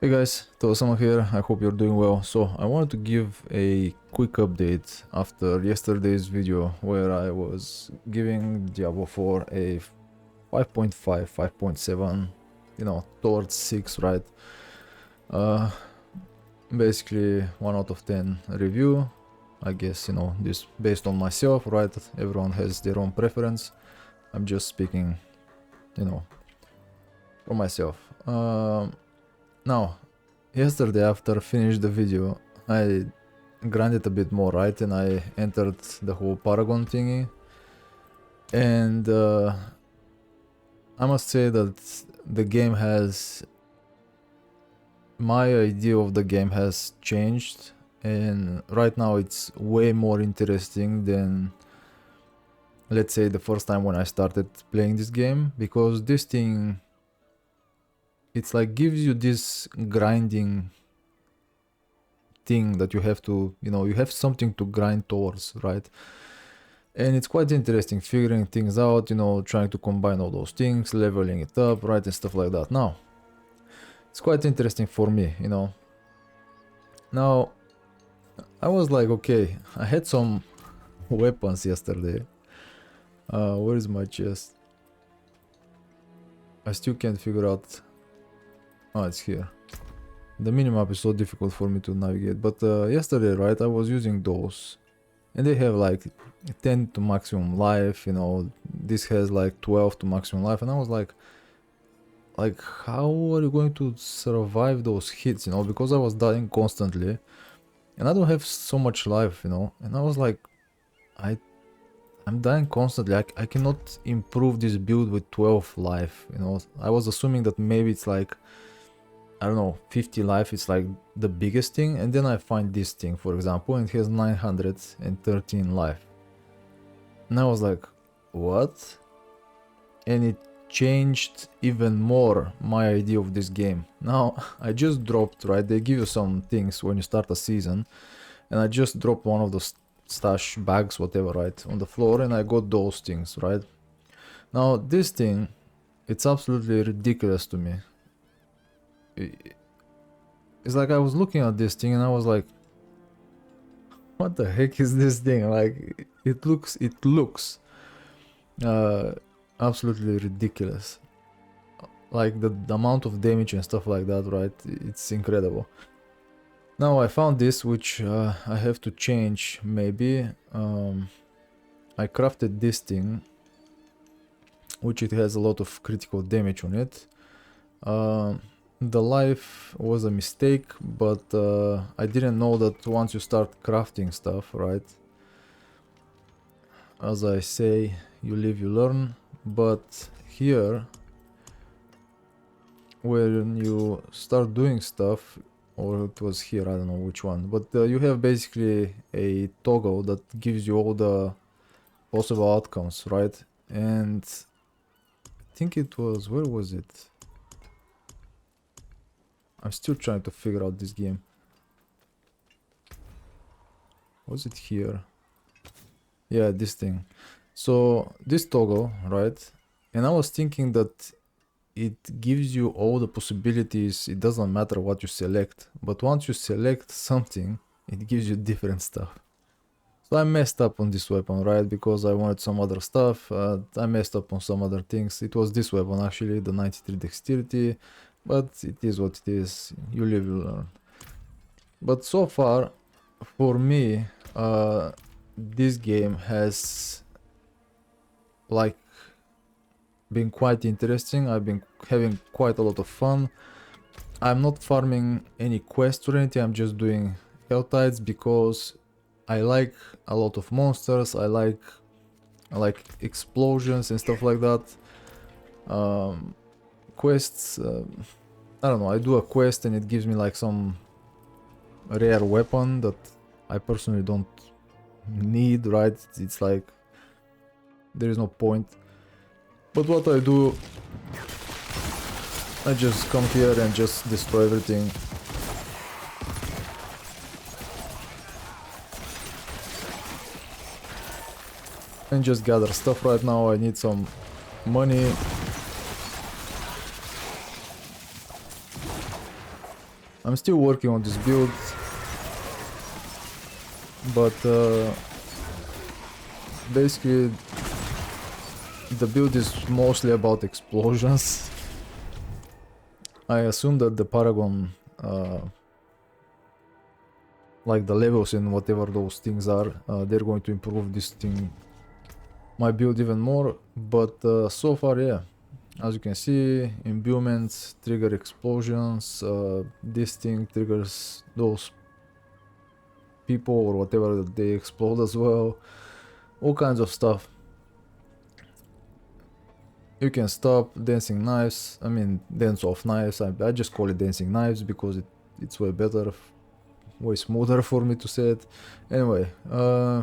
Hey guys, Talasuma here, I hope you're doing well. So I wanted to give a quick update after yesterday's video where I was giving Diablo 4 a 5.5, 5.7, you know, towards 6, right? Basically 1 out of 10 review. I guess, you know, this based on myself, right? Everyone has their own preference. I'm just speaking, you know, for myself. Now, yesterday after finished the video, I grinded a bit more, right? And I entered the whole Paragon thingy. And I must say that the game has... my idea of the game has changed. And right now it's way more interesting than, let's say, the first time when I started playing this game. Because this thing... it's like gives you this grinding thing that you have to, you know, you have something to grind towards, right? And it's quite interesting figuring things out, you know, trying to combine all those things, leveling it up, right, and stuff like that. Now, it's quite interesting for me, you know. Now, I was like, okay, I had some weapons yesterday. Where is my chest? I still can't figure out... oh, it's here. The minimap is so difficult for me to navigate, but yesterday, right, I was using those, and they have like 10 to maximum life, you know, this has like 12 to maximum life, and I was like, how are you going to survive those hits, you know, because I was dying constantly, and I don't have so much life, you know, and I was like, I'm dying constantly, I cannot improve this build with 12 life, you know. I was assuming that maybe it's like, I don't know, 50 life is like the biggest thing, and then I find this thing, for example, and it has 913 life. And I was like, what? And it changed even more my idea of this game. Now, I just dropped, right, they give you some things when you start a season, and I just dropped one of those stash bags, whatever, right, on the floor, and I got those things, right? Now, this thing, it's absolutely ridiculous to me. It's like I was looking at this thing and I was like, what the heck is this thing? Like, it looks absolutely ridiculous. Like the amount of damage and stuff like that, right? It's incredible. Now I found this, which I have to change maybe. I crafted this thing, which it has a lot of critical damage on it. The life was a mistake, but I didn't know that once you start crafting stuff, right? As I say, you live, you learn. But here, when you start doing stuff, or it was here, I don't know which one, but you have basically a toggle that gives you all the possible outcomes, right? And I think it was, where was it? I'm still trying to figure out this game. Was it here? Yeah, this thing. So this toggle, right? And I was thinking that it gives you all the possibilities. It doesn't matter what you select, but once you select something, it gives you different stuff. So I messed up on this weapon, right? Because I wanted some other stuff. I messed up on some other things. It was this weapon actually, the 93 dexterity. But it is what it is, you live, you learn. But so far, for me, this game has like been quite interesting. I've been having quite a lot of fun. I'm not farming any quests or anything, I'm just doing Helltides because I like a lot of monsters, I like explosions and stuff like that. Quests, I don't know, I do a quest and it gives me like some rare weapon that I personally don't need, right? It's like there is no point. But what I do, I just come here and just destroy everything. And just gather stuff. Right now I need some money. I'm still working on this build, but basically the build is mostly about explosions. I assume that the Paragon, like the levels and whatever those things are, they're going to improve this thing, my build, even more. But so far, yeah, as you can see, imbuements trigger explosions, this thing triggers those people or whatever, that they explode as well, all kinds of stuff. You can stop dancing knives, I mean dance off knives, I just call it dancing knives because it's way better, way smoother for me to say it. Anyway,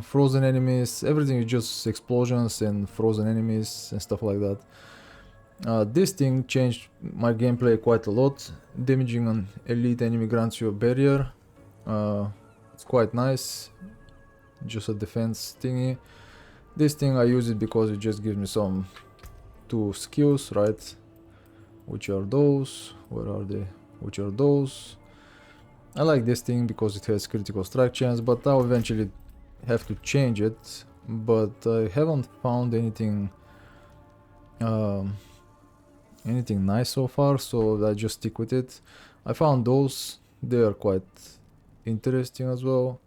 frozen enemies, everything is just explosions and frozen enemies and stuff like that. This thing changed my gameplay quite a lot. Damaging an elite enemy grants you a barrier. It's quite nice, just a defense thingy. This thing I use it because it just gives me some 2 skills, right? Which are those? Where are they? Which are those? I like this thing because it has critical strike chance, but I'll eventually have to change it. But I haven't found anything anything nice so far, so I just stick with it. I found those, they are quite interesting as well,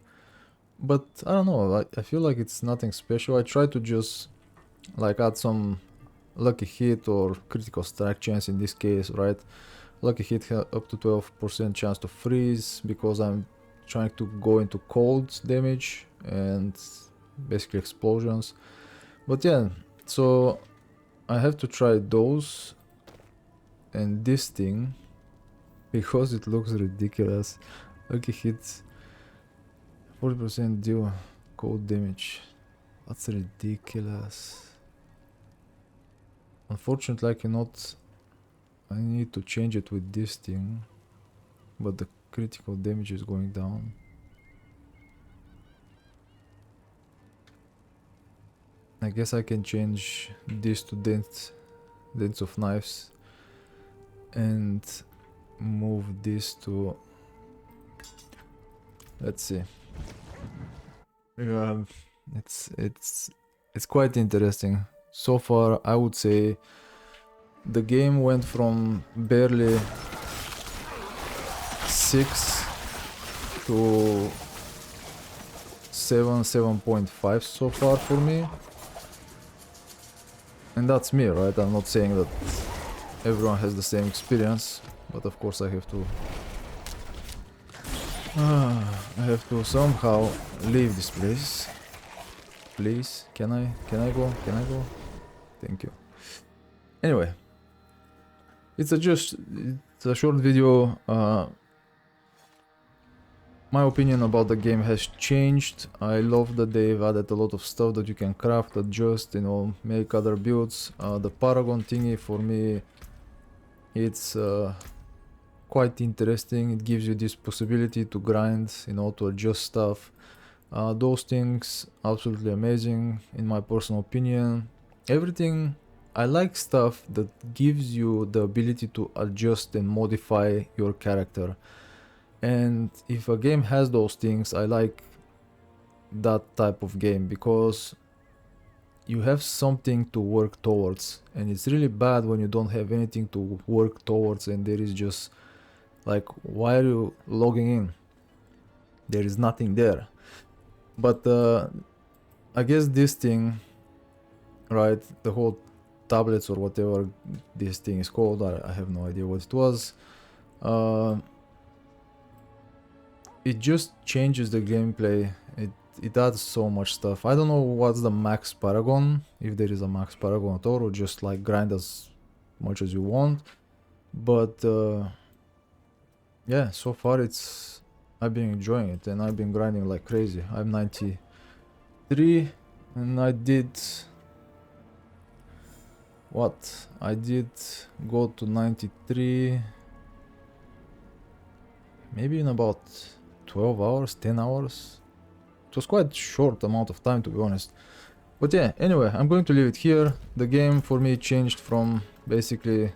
but I don't know, I feel like it's nothing special. I try to just like add some lucky hit or critical strike chance in this case, right? Lucky hit up to 12% chance to freeze because I'm trying to go into cold damage and basically explosions. But yeah, so I have to try those and this thing because it looks ridiculous. Lucky hits 40% deal cold damage. That's ridiculous. Unfortunately, I cannot. I need to change it with this thing, but the critical damage is going down. I guess I can change this to dents of knives and move this to, let's see. Yeah, it's quite interesting. So far, I would say the game went from barely 6 to 7.5 so far for me. And that's me, right? I'm not saying that everyone has the same experience, but of course I have to somehow leave this place. Please, can I go? Can I go? Thank you. Anyway, it's a short video. My opinion about the game has changed. I love that they've added a lot of stuff that you can craft, adjust, make other builds. The Paragon thingy, for me, it's quite interesting. It gives you this possibility to grind, to adjust stuff. Those things, absolutely amazing in my personal opinion. Everything, I like stuff that gives you the ability to adjust and modify your character. And if a game has those things, I like that type of game because you have something to work towards, and it's really bad when you don't have anything to work towards and there is just like, why are you logging in? There is nothing there. But I guess this thing, right, the whole tablets or whatever this thing is called, I have no idea what it was, it just changes the gameplay. It adds so much stuff. I don't know what's the max Paragon, if there is a max Paragon at all, or just like grind as much as you want. But yeah, so far I've been enjoying it and I've been grinding like crazy. I'm 93 and I did what? I did go to 93 maybe in about 12 hours, 10 hours. It was quite short amount of time, to be honest. But yeah, anyway, I'm going to leave it here. The game for me changed from basically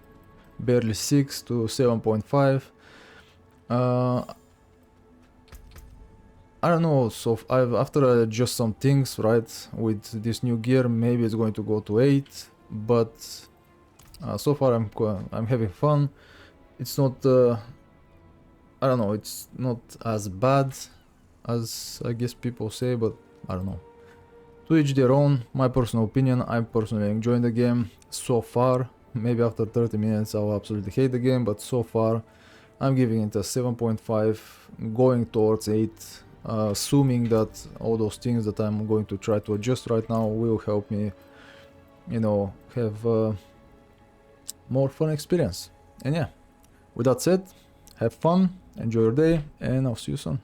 barely 6 to 7.5. Uh, I don't know, so after I adjust some things, right, with this new gear, maybe it's going to go to 8, but so far I'm having fun. It's not, I don't know, it's not as bad as I guess people say, but I don't know. To each their own, my personal opinion, I'm personally enjoying the game so far. Maybe after 30 minutes I'll absolutely hate the game, but so far I'm giving it a 7.5, going towards 8, assuming that all those things that I'm going to try to adjust right now will help me, you know, have a more fun experience. And yeah, with that said, have fun, enjoy your day, and I'll see you soon.